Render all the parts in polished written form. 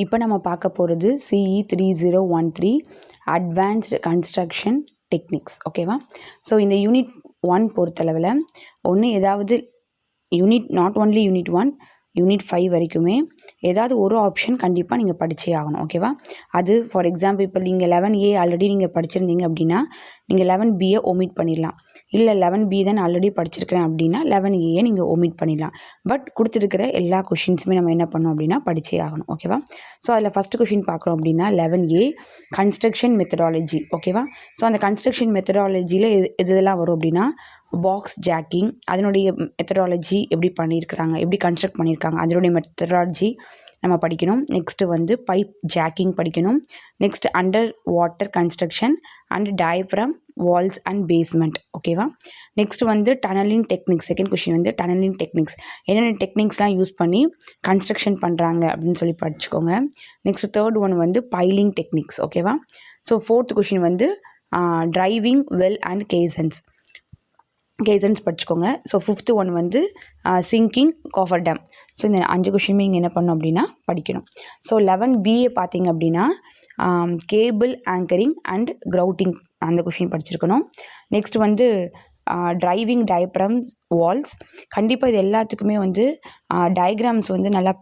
இப்போ நம்ம பார்க்க போகிறது CE 3013 அட்வான்ஸ்டு கன்ஸ்ட்ரக்ஷன் டெக்னிக்ஸ். ஓகேவா? ஸோ இந்த யூனிட் 1 பொறுத்தளவில் ஏதாவது unit not only unit 1, unit 5 வரைக்குமே ஏதாவது ஒரு ஆப்ஷன் கண்டிப்பாக நீங்கள் படித்தே ஆகணும். ஓகேவா? அது ஃபார் எக்ஸாம்பிள் இப்போ நீங்கள் 11A ஆல்ரெடி நீங்கள் படிச்சிருந்தீங்க அப்படின்னா நீங்கள் 11Bயை ஒமிட் பண்ணிடலாம். இல்லை 11B தான் ஆல்ரெடி படிச்சிருக்கிறேன் அப்படின்னா 11Aயை நீங்கள் ஒமிட் பண்ணிடலாம். பட் கொடுத்துருக்கிற எல்லா கொஷின்ஸுமே நம்ம என்ன பண்ணோம் அப்படின்னா படித்தே ஆகணும். ஓகேவா? ஸோ அதில் ஃபஸ்ட்டு கொஷின் பார்க்குறோம் அப்படின்னா 11A கன்ஸ்ட்ரக்ஷன் மெத்தடாலஜி. ஓகேவா? ஸோ அந்த கன்ஸ்ட்ரக்ஷன் மெத்தடாலஜியில் எதெல்லாம் வரும் அப்படின்னா பாக்ஸ் ஜாக்கிங், அதனுடைய மெத்தடாலஜி எப்படி பண்ணியிருக்கிறாங்க, எப்படி கன்ஸ்ட்ரக்ட் பண்ணியிருக்காங்க, அதனுடைய மெத்தடாலஜி நம்ம படிக்கணும். நெக்ஸ்ட்டு பைப் ஜாக்கிங் படிக்கணும். Next under water construction and diaphragm walls and basement. ஓகேவா? Next tunneling techniques. Second question tunneling techniques, என்னென்ன டெக்னிக்ஸ்லாம் யூஸ் பண்ணி கன்ஸ்ட்ரக்ஷன் பண்ணுறாங்க அப்படின்னு சொல்லி படிச்சுக்கோங்க. Next third one piling techniques. ஓகேவா? So fourth question driving well and caissons படிச்சுக்கோங்க. So fifth one sinking cofferdam. ஸோ இந்த 5 கொஷினுமே இங்கே என்ன பண்ணணும் அப்படின்னா படிக்கணும். ஸோ 11BA பார்த்தீங்க அப்படின்னா கேபிள் ஆங்கரிங் அண்ட் கிரவுட்டிங் அந்த கொஷின் படிச்சிருக்கணும். Next driving diaphragms walls. கண்டிப்பாக இது எல்லாத்துக்குமே டயக்ராம்ஸ் நல்லா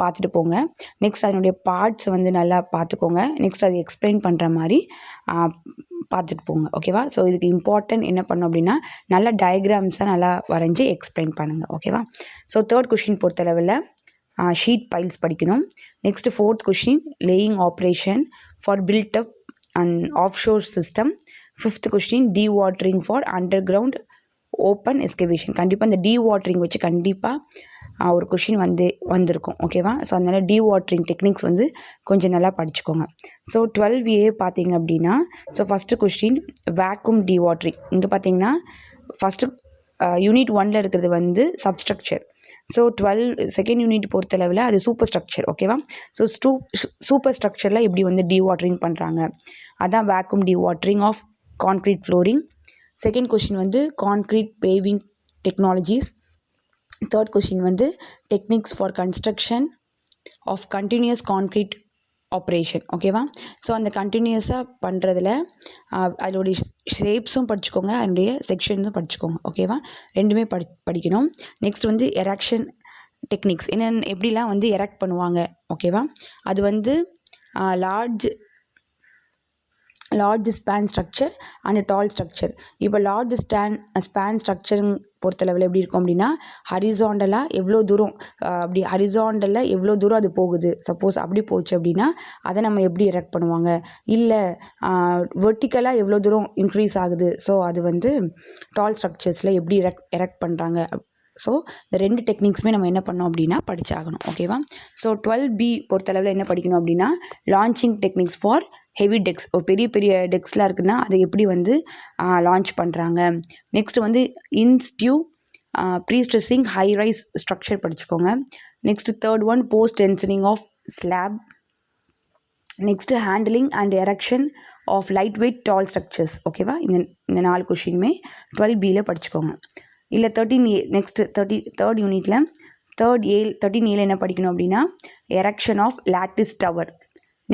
பார்த்துட்டு போங்க. நெக்ஸ்ட் அதனுடைய பார்ட்ஸ் நல்லா பார்த்துக்கோங்க. நெக்ஸ்ட் அது எக்ஸ்பிளைன் பண்ணுற மாதிரி பார்த்துட்டு போங்க. ஓகேவா? ஸோ இதுக்கு இம்பார்ட்டன்ட் என்ன பண்ணோம் அப்படின்னா நல்லா டயக்ராம்ஸை நல்லா வரைஞ்சி எக்ஸ்பிளைன் பண்ணுங்கள். ஓகேவா? ஸோ தேர்ட் கொஷின் பொறுத்தளவில் ஷீட் பைல்ஸ் படிக்கணும். Next fourth question laying operation for built up and offshore system. Fifth question dewatering for underground open excavation. கண்டிப்பாக இந்த டீ வாட்டரிங் வச்சு கண்டிப்பாக ஒரு கொஷின் வந்திருக்கும். ஓகேவா? ஸோ அதனால் டீ வாட்டரிங் டெக்னிக்ஸ் கொஞ்சம் நல்லா படிச்சுக்கோங்க. ஸோ 12A பார்த்தீங்க அப்படின்னா so first question vacuum tea watering. இங்கே பார்த்தீங்கன்னா ஃபஸ்ட்டு யூனிட் 1ல் இருக்கிறது சப்ஸ்ட்ரக்சர். ஸோ செகண்ட் யூனிட் பொறுத்தளவில் அது சூப்பர் ஸ்ட்ரக்சர். ஓகேவா? ஸோ சூப்பர் ஸ்ட்ரக்சரில் எப்படி டீ வாட்டரிங் பண்ணுறாங்க, அதான் vacuum dewatering of concrete flooring. Second question concrete paving technologies. Third question techniques for construction of continuous concrete operation. ஓகேவா? ஸோ அந்த கண்டினியூஸாக பண்ணுறதுல அதோடைய ஷேப்ஸும் படிச்சுக்கோங்க, அதனுடைய செக்ஷன்ஸும் படிச்சுக்கோங்க. ஓகேவா? ரெண்டுமே படிக்கணும். நெக்ஸ்ட் எரெக்ஷன் டெக்னிக்ஸ் எப்படிலாம் எரெக்ட் பண்ணுவாங்க. ஓகேவா? அது large span structure and tall structure. இப்போ லார்ஜ் ஸ்பேன் ஸ்ட்ரக்சர் பொறுத்தளவில் எப்படி இருக்கும் அப்படின்னா ஹரிசாண்டலாக எவ்வளோ தூரம் எவ்வளோ தூரம் அது போகுது. சப்போஸ் அப்படி போச்சு அப்படின்னா அதை நம்ம எப்படி எரெக்ட் பண்ணுவாங்க, இல்லை வெர்டிக்கலாக எவ்வளோ தூரம் இன்க்ரீஸ் ஆகுது. ஸோ அது டால் ஸ்ட்ரக்சர்ஸில் எப்படி எரெக்ட் பண்ணுறாங்க. ஸோ இந்த 2 டெக்னிக்ஸுமே நம்ம என்ன பண்ணோம் அப்படின்னா படிச்சாகணும். ஓகேவா? ஸோ 12B பொறுத்தளவில் என்ன படிக்கணும் அப்படின்னா launching techniques for heavy decks. ஒரு பெரிய பெரிய டெக்ஸ்லாம் இருக்குன்னா அதை எப்படி லான்ச் பண்ணுறாங்க. Next in situ prestressing high rise structure படிச்சுக்கோங்க. Next third one post tensioning of slab. Next handling and erection of light weight tall structures. ஓகேவா? இந்த 4 கொஷினுமே 12Bயில் படிச்சுக்கோங்க. இல்லை 13A நெக்ஸ்ட் தேர்ட் யூனிட்டில் 13Aல என்ன படிக்கணும் அப்படின்னா erection of lattice tower.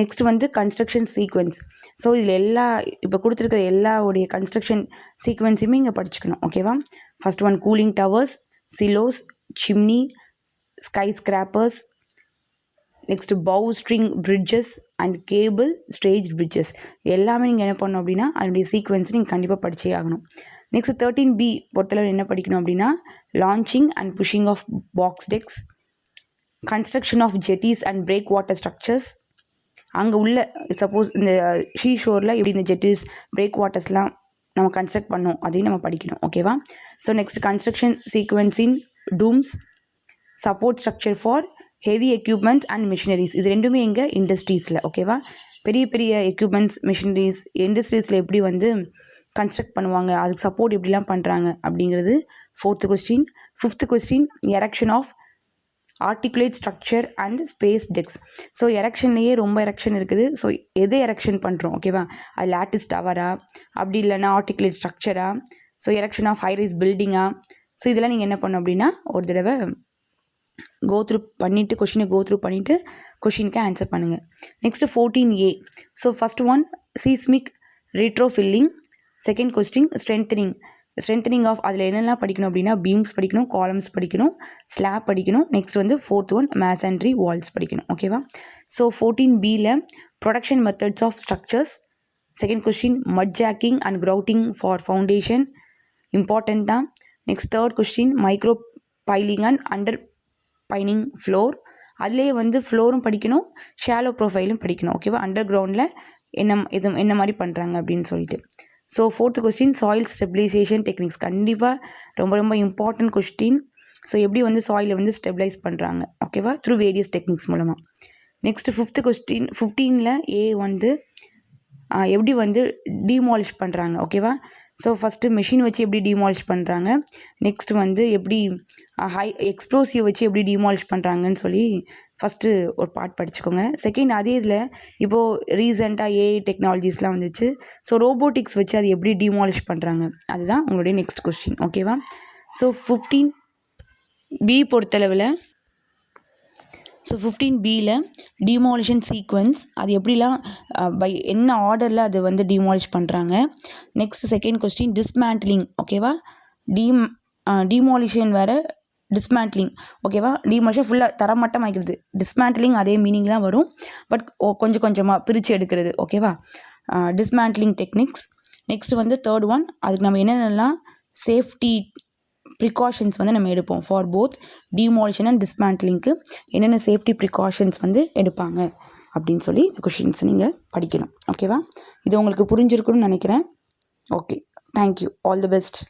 Next construction sequence. So இதில் இப்போ கொடுத்துருக்கிற எல்லாவுடைய கன்ஸ்ட்ரக்ஷன் சீக்வன்ஸுமே இங்கே படிச்சுக்கணும். ஓகேவா? First one cooling towers, silos, chimney, skyscrapers. Next bowstring bridges and cable stayed bridges. எல்லாமே நீங்கள் என்ன பண்ணணும் அப்படின்னா அதனுடைய சீக்வன்ஸ் நீங்கள் கண்டிப்பாக படிச்சே ஆகணும். நெக்ஸ்ட் 13B பொறுத்தளவு என்ன படிக்கணும் அப்படின்னா launching and pushing of box decks, construction of jetties and breakwater structures. அங்கே உள்ள சப்போஸ் இந்த ஷோரில் எப்படி இந்த ஜெட்டிஸ் பிரேக் வாட்டர்ஸ்லாம் நம்ம கன்ஸ்ட்ரக்ட் பண்ணோம் அதையும் நம்ம படிக்கணும். ஓகேவா? So next construction sequence in domes, support structure for heavy equipments and machineries. இது ரெண்டுமே எங்கே இண்டஸ்ட்ரீஸில். ஓகேவா? பெரிய பெரிய எக்யூப்மெண்ட்ஸ் மிஷினரிஸ் இண்டஸ்ட்ரீஸில் எப்படி கன்ஸ்ட்ரக்ட் பண்ணுவாங்க, அதுக்கு சப்போர்ட் எப்படிலாம் பண்ணுறாங்க அப்படிங்கிறது fourth question. Fifth question erection of articulate structure and space decks. So எரெக்ஷன்லேயே ரொம்ப எரெக்ஷன் இருக்குது. ஸோ எது எரெக்ஷன் பண்ணுறோம். ஓகேவா? அது லாட்டிஸ் டவரா, அப்படி இல்லைன்னா ஆர்டிகுலேட் ஸ்ட்ரக்சரா, so erection of high rise பில்டிங்கா. ஸோ இதெல்லாம் நீங்கள் என்ன பண்ணணும் அப்படின்னா ஒரு தடவை கொஷினை கோ த்ரூ பண்ணிவிட்டு கொஷினுக்கு ஆன்சர் பண்ணுங்கள். Next 14A. So first one seismic retrofitting. Second question strengthening of அதில் என்னெல்லாம் படிக்கணும் அப்படின்னா பீம்ஸ் படிக்கணும், காலம்ஸ் படிக்கணும், ஸ்லாப் படிக்கணும். நெக்ஸ்ட் வந்து ஃபோர்த் ஒன் மேசன்ட்ரி வால்ஸ் படிக்கணும். ஓகேவா? ஸோ 14Bயில் protection methods of structures. Second question mud jacking and grouting for foundation important தான். Next third question micro piling and underpinning floor. அதுலேயே வந்து ஃப்ளோரும் படிக்கணும், ஷாலோ ப்ரொஃபைலும் படிக்கணும். ஓகேவா? அண்டர் கிரவுண்டில் என்ன மாதிரி பண்ணுறாங்க அப்படின்னு சொல்லிட்டு. So fourth question soil stabilisation techniques. கண்டிப்பாக ரொம்ப ரொம்ப இம்பார்ட்டன்ட் கொஸ்டின். ஸோ எப்படி வந்து சாயிலை வந்து ஸ்டெபிலைஸ் பண்ணுறாங்க, ஓகேவா, த்ரூ வேரியஸ் டெக்னிக்ஸ் மூலமாக. நெக்ஸ்ட்டு ஃபிஃப்த்து கொஸ்டின் 15ல் ஏ வந்து எப்படி வந்து டிமாலிஷ் பண்ணுறாங்க. ஓகேவா? ஸோ ஃபஸ்ட்டு மெஷின் வச்சு எப்படி டிமாலிஷ் பண்ணுறாங்க, நெக்ஸ்ட் வந்து எப்படி எக்ஸ்ப்ளோசிவ் வச்சு எப்படி டிமாலிஷ் பண்ணுறாங்கன்னு சொல்லி ஃபஸ்ட்டு ஒரு பார்ட் படிச்சுக்கோங்க. செகண்ட் அதே இதில் இப்போது ரீசெண்டாக ஏஐ டெக்னாலஜிஸ்லாம் வந்துச்சு. ஸோ ரோபோட்டிக்ஸ் வச்சு அது எப்படி டிமாலிஷ் பண்ணுறாங்க, அதுதான் உங்களுடைய நெக்ஸ்ட் கொஸ்டின். ஓகேவா? ஸோ 15B பொறுத்தளவில் 15Bயில் டிமாலிஷன் சீக்வன்ஸ், அது எப்படிலாம் பை என்ன ஆர்டரில் அது வந்து டிமாலிஷ் பண்ணுறாங்க. Next second question dismantling. ஓகேவா? டிமாலிஷன் வேறு, டிஸ்மேண்ட்லிங். ஓகேவா? டிமாலிஷன் ஃபுல்லாக தரமட்டம் ஆகிக்கிறது. டிஸ்மேண்ட்லிங் அதே மீனிங் தான் வரும், பட் கொஞ்சம் கொஞ்சமாக பிரித்து எடுக்கிறது. ஓகேவா? Dismantling techniques. நெக்ஸ்ட் வந்து தேர்ட் ஒன், அதுக்கு நம்ம என்னென்னலாம் சேஃப்டி ப்ரிகாஷன்ஸ் வந்து நம்ம எடுப்போம் ஃபார் போத் டிமாலிஷன் அண்ட் டிஸ்மேண்ட்லிங்க்கு என்னென்ன சேஃப்டி ப்ரிகாஷன்ஸ் வந்து எடுப்பாங்க அப்படின்னு சொல்லி இந்த கொஷின்ஸ் நீங்கள் படிக்கணும். ஓகேவா? இது உங்களுக்கு புரிஞ்சிருக்குன்னு நினைக்கிறேன். Okay, thank you, all the best.